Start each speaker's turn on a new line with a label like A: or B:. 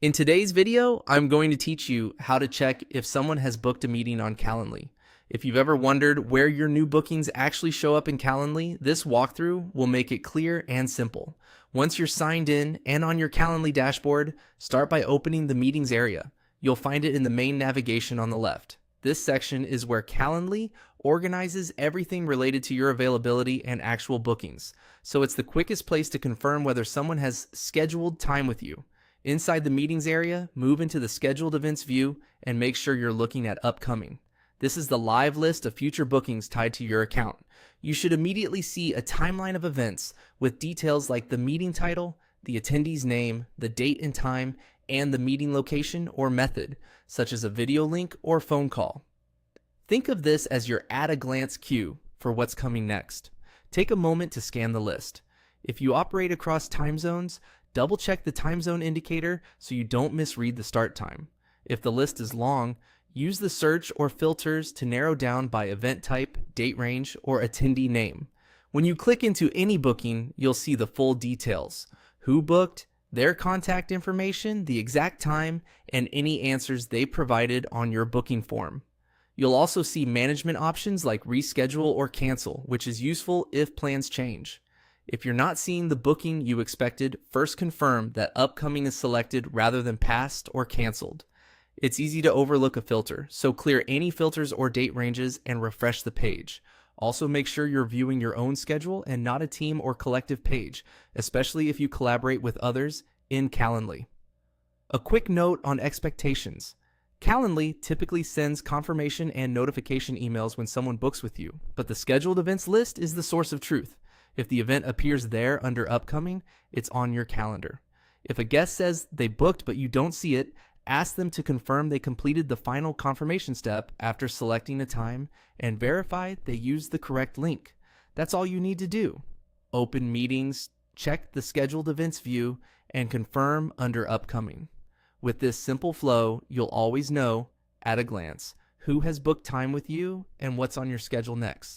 A: In today's video, I'm going to teach you how to check if someone has booked a meeting on Calendly. If you've ever wondered where your new bookings actually show up in Calendly, this walkthrough will make it clear and simple. Once you're signed in and on your Calendly dashboard, start by opening the meetings area. You'll find it in the main navigation on the left. This section is where Calendly organizes everything related to your availability and actual bookings, so it's the quickest place to confirm whether someone has scheduled time with you. Inside the meetings area, move into the scheduled events view and make sure you're looking at upcoming. This is the live list of future bookings tied to your account. You should immediately see a timeline of events with details like the meeting title, the attendee's name, the date and time, and the meeting location or method, such as a video link or phone call. Think of this as your at-a-glance cue for what's coming next. Take a moment to scan the list. If you operate across time zones, double-check the time zone indicator so you don't misread the start time. If the list is long, use the search or filters to narrow down by event type, date range, or attendee name. When you click into any booking, you'll see the full details: who booked, their contact information, the exact time, and any answers they provided on your booking form. You'll also see management options like reschedule or cancel, which is useful if plans change. If you're not seeing the booking you expected, first confirm that upcoming is selected rather than past or canceled. It's easy to overlook a filter, so clear any filters or date ranges and refresh the page. Also, make sure you're viewing your own schedule and not a team or collective page, especially if you collaborate with others in Calendly. A quick note on expectations. Calendly typically sends confirmation and notification emails when someone books with you, but the scheduled events list is the source of truth. If the event appears there under upcoming, it's on your calendar. If a guest says they booked but you don't see it, ask them to confirm they completed the final confirmation step after selecting a time and verify they used the correct link. That's all you need to do. Open meetings, check the scheduled events view, and confirm under upcoming. With this simple flow, you'll always know, at a glance, who has booked time with you and what's on your schedule next.